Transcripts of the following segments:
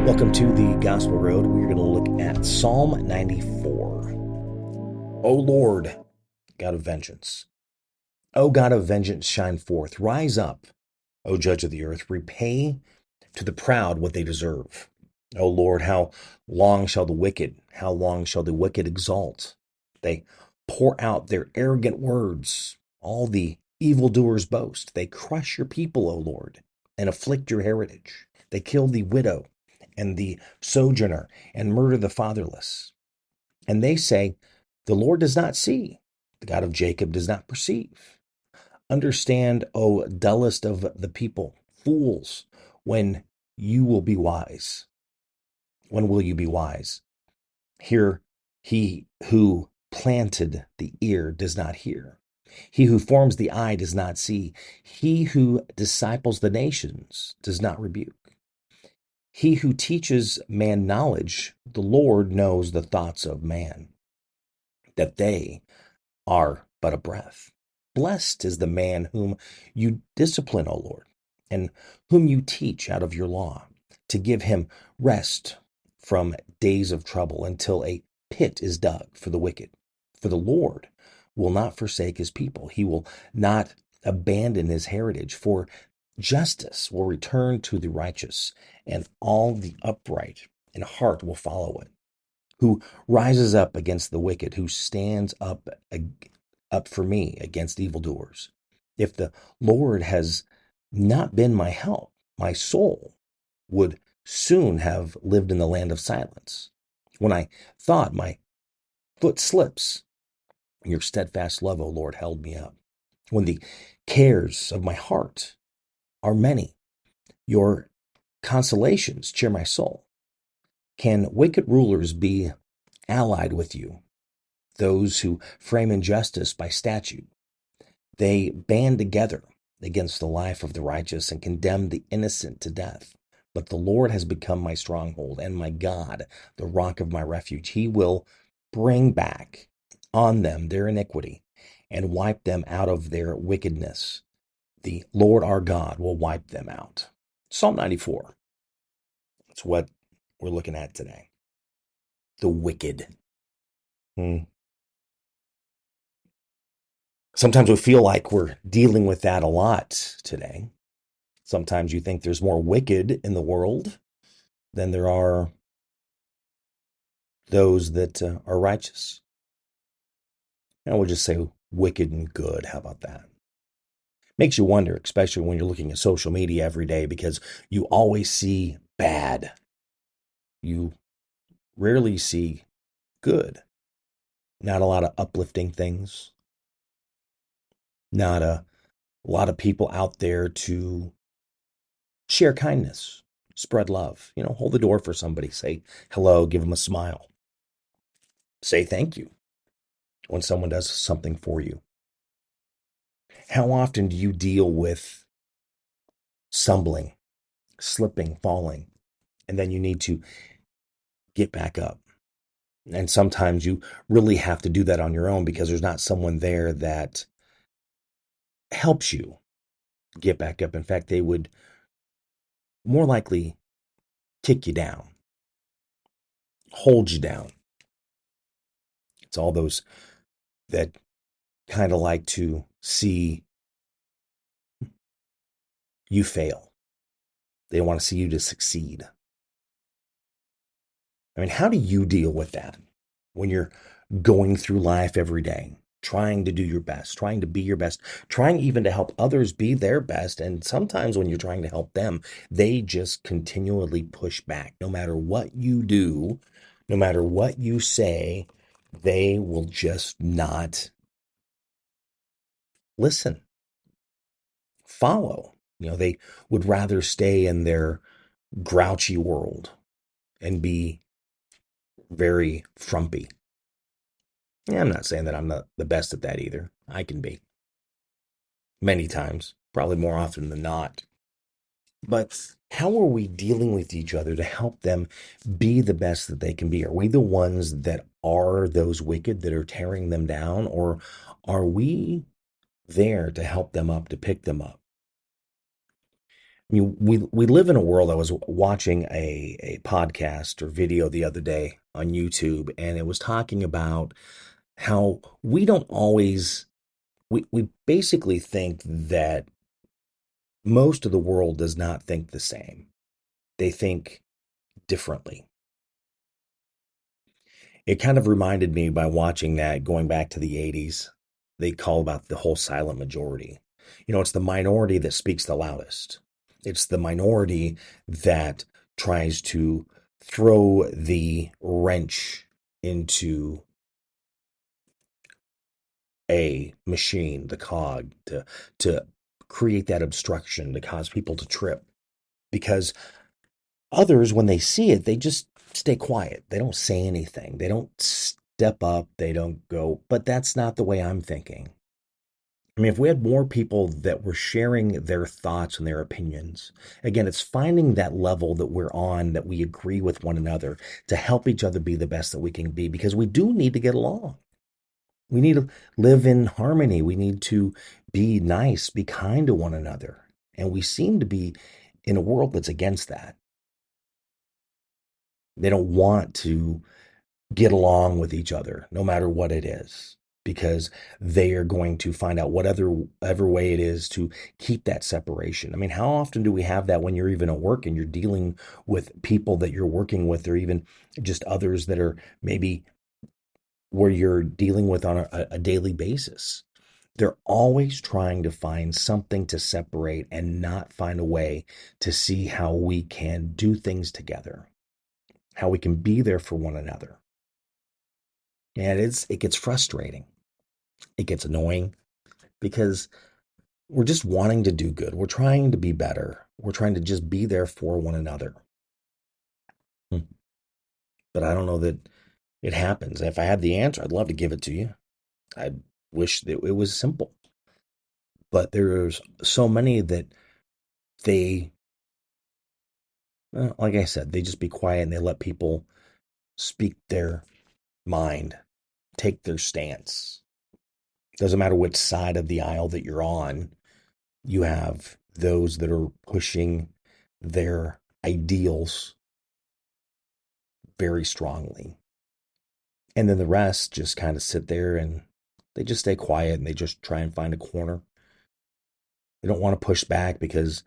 Welcome to the Gospel Road. We're going to look at Psalm 94. O Lord, God of vengeance. O God of vengeance, shine forth. Rise up, O Judge of the earth. Repay to the proud what they deserve. O Lord, how long shall the wicked exalt? They pour out their arrogant words. All the evildoers boast. They crush your people, O Lord, and afflict your heritage. They kill the widow and the sojourner and murder the fatherless. And they say, the Lord does not see. The God of Jacob does not perceive. Understand, O dullest of the people, fools, when you will be wise. When will you be wise? Hear, he who planted the ear does not hear. He who forms the eye does not see. He who disciples the nations does not rebuke. He who teaches man knowledge, the Lord knows the thoughts of man, that they are but a breath. Blessed is the man whom you discipline, O Lord, and whom you teach out of your law, to give him rest from days of trouble until a pit is dug for the wicked. For the Lord will not forsake his people. He will not abandon his heritage, for justice will return to the righteous, and all the upright in heart will follow it. Who rises up against the wicked, who stands up for me against evildoers. If the Lord has not been my help, my soul would soon have lived in the land of silence. When I thought my foot slips, your steadfast love, O Lord, held me up. When the cares of my heart are many, your consolations cheer my soul. Can wicked rulers be allied with you? Those who frame injustice by statute. They band together against the life of the righteous and condemn the innocent to death. But the Lord has become my stronghold and my God, the rock of my refuge. He will bring back on them their iniquity and wipe them out of their wickedness. The Lord our God will wipe them out. Psalm 94. That's what we're looking at today. The wicked. Sometimes we feel like we're dealing with that a lot today. Sometimes you think there's more wicked in the world than there are those that are righteous. And we'll just say wicked and good. How about that? Makes you wonder, especially when you're looking at social media every day, because you always see bad. You rarely see good. Not a lot of uplifting things. Not a lot of people out there to share kindness, spread love, hold the door for somebody, say hello, give them a smile, say thank you when someone does something for you. How often do you deal with stumbling, slipping, falling, and then you need to get back up? And sometimes you really have to do that on your own because there's not someone there that helps you get back up. In fact, they would more likely kick you down, hold you down. It's all those that kind of like to see you fail. They want to see you to succeed. I mean, how do you deal with that when you're going through life every day, trying to do your best, trying to be your best, trying even to help others be their best? And sometimes when you're trying to help them, they just continually push back. No matter what you do, no matter what you say, they will just not listen, follow. They would rather stay in their grouchy world and be very frumpy. Yeah, I'm not saying that I'm not the best at that either. I can be many times, probably more often than not. But how are we dealing with each other to help them be the best that they can be? Are we the ones that are those wicked that are tearing them down, or are we there to help them up, to pick them up? I mean, we live in a world. I was watching a podcast or video the other day on YouTube, and it was talking about how we don't always we basically think that most of the world does not think the same. They think differently. It kind of reminded me by watching that going back to the 80s. They call about the whole silent majority. It's the minority that speaks the loudest. It's the minority that tries to throw the wrench into a machine, the cog, to create that obstruction to cause people to trip. Because others, when they see it, they just stay quiet. They don't say anything. They don't step up. They don't go, but that's not the way I'm thinking. I mean, if we had more people that were sharing their thoughts and their opinions, again, it's finding that level that we're on, that we agree with one another to help each other be the best that we can be, because we do need to get along. We need to live in harmony. We need to be nice, be kind to one another. And we seem to be in a world that's against that. They don't want to get along with each other, no matter what it is, because they are going to find out whatever way it is to keep that separation. I mean, how often do we have that when you're even at work and you're dealing with people that you're working with, or even just others that are maybe where you're dealing with on a daily basis? They're always trying to find something to separate and not find a way to see how we can do things together, how we can be there for one another. And it gets frustrating. It gets annoying because we're just wanting to do good. We're trying to be better. We're trying to just be there for one another. But I don't know that it happens. If I had the answer, I'd love to give it to you. I wish that it was simple. But there's so many that they, like I said, they just be quiet and they let people speak their mind, take their stance. Doesn't matter which side of the aisle that you're on, you have those that are pushing their ideals very strongly. And then the rest just kind of sit there and they just stay quiet and they just try and find a corner. They don't want to push back because,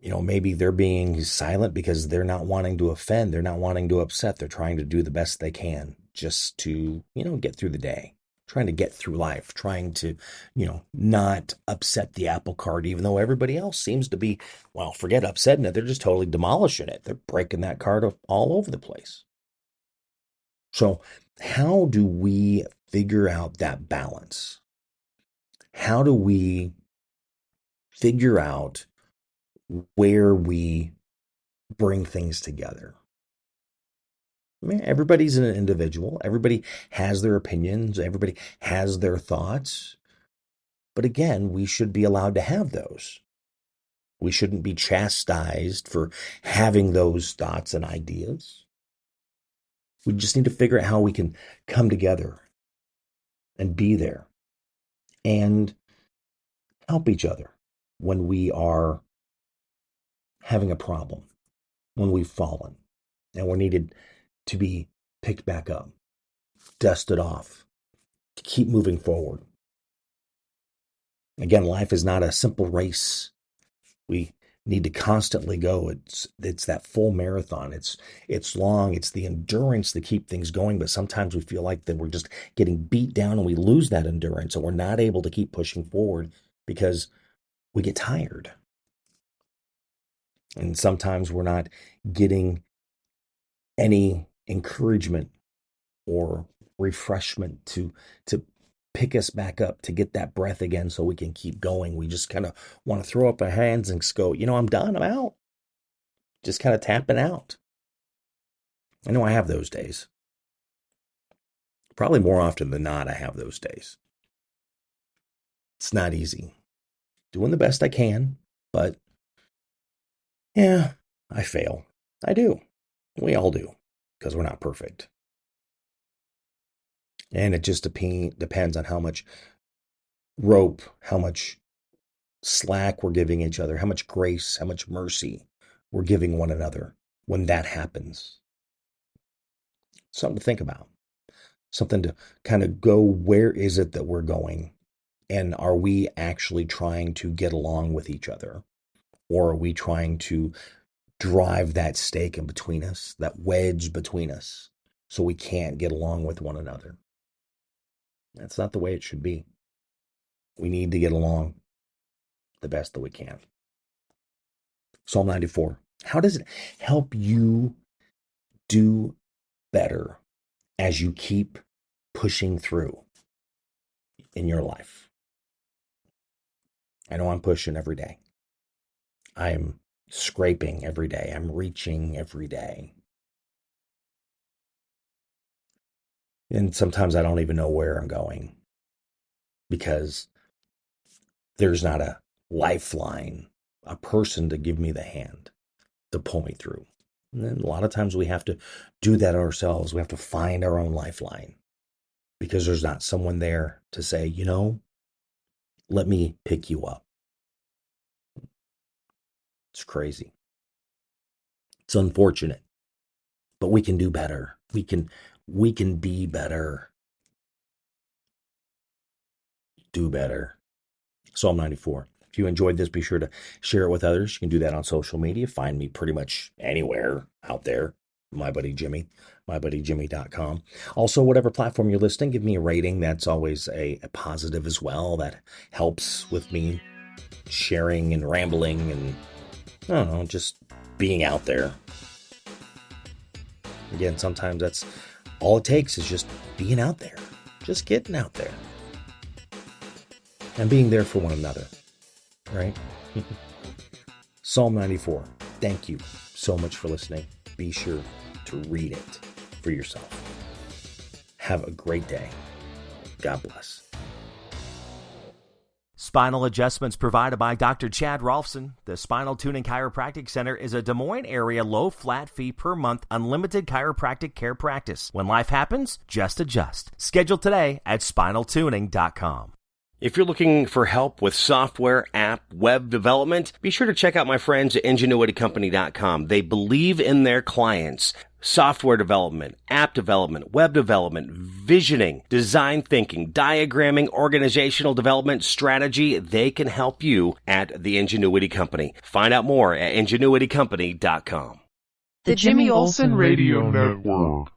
maybe they're being silent because they're not wanting to offend. They're not wanting to upset. They're trying to do the best they can just to, get through the day, trying to get through life, trying to, not upset the apple cart, even though everybody else seems to be, well, forget upsetting it. They're just totally demolishing it. They're breaking that cart all over the place. So, how do we figure out that balance? How do we figure out where we bring things together? I mean, everybody's an individual. Everybody has their opinions. Everybody has their thoughts. But again, we should be allowed to have those. We shouldn't be chastised for having those thoughts and ideas. We just need to figure out how we can come together and be there and help each other when we are having a problem, when we've fallen and we're needed to be picked back up, dusted off, to keep moving forward. Again, life is not a simple race. We need to constantly go. It's that full marathon. It's long. It's the endurance to keep things going. But sometimes we feel like that we're just getting beat down and we lose that endurance and we're not able to keep pushing forward because we get tired. And sometimes we're not getting any encouragement or refreshment to pick us back up, to get that breath again so we can keep going. We just kind of want to throw up our hands and go, I'm done, I'm out. Just kind of tapping out. I know I have those days. Probably more often than not, I have those days. It's not easy. Doing the best I can, but yeah, I fail. I do. We all do, because we're not perfect. And it just depends on how much rope, how much slack we're giving each other, how much grace, how much mercy we're giving one another when that happens. Something to think about. Something to kind of go, where is it that we're going? And are we actually trying to get along with each other? Or are we trying to drive that stake in between us, that wedge between us, so we can't get along with one another? That's not the way it should be. We need to get along the best that we can. Psalm 94. How does it help you do better as you keep pushing through in your life? I know I'm pushing every day. I'm scraping every day. I'm reaching every day. And sometimes I don't even know where I'm going because there's not a lifeline, a person to give me the hand to pull me through. And then a lot of times we have to do that ourselves. We have to find our own lifeline because there's not someone there to say, you know, let me pick you up. It's crazy. It's unfortunate, but we can do better. We can be better. Do better. Psalm 94. If you enjoyed this, be sure to share it with others. You can do that on social media. Find me pretty much anywhere out there. My buddy Jimmy, mybuddyjimmy.com. Also, whatever platform you're listening, give me a rating. That's always a positive as well. That helps with me sharing and rambling and, I don't know, just being out there. Again, sometimes that's all it takes is just being out there, just getting out there and being there for one another, right? Psalm 94. Thank you so much for listening. Be sure to read it for yourself. Have a great day. God bless. Spinal adjustments provided by Dr. Chad Rolfson. The Spinal Tuning Chiropractic Center is a Des Moines area low flat fee per month unlimited chiropractic care practice. When life happens, just adjust. Schedule today at spinaltuning.com. If you're looking for help with software, app, web development, be sure to check out my friends at ingenuitycompany.com. They believe in their clients. Software development, app development, web development, visioning, design thinking, diagramming, organizational development, strategy. They can help you at the Ingenuity Company. Find out more at ingenuitycompany.com. The Jimmy Olsen Radio Network.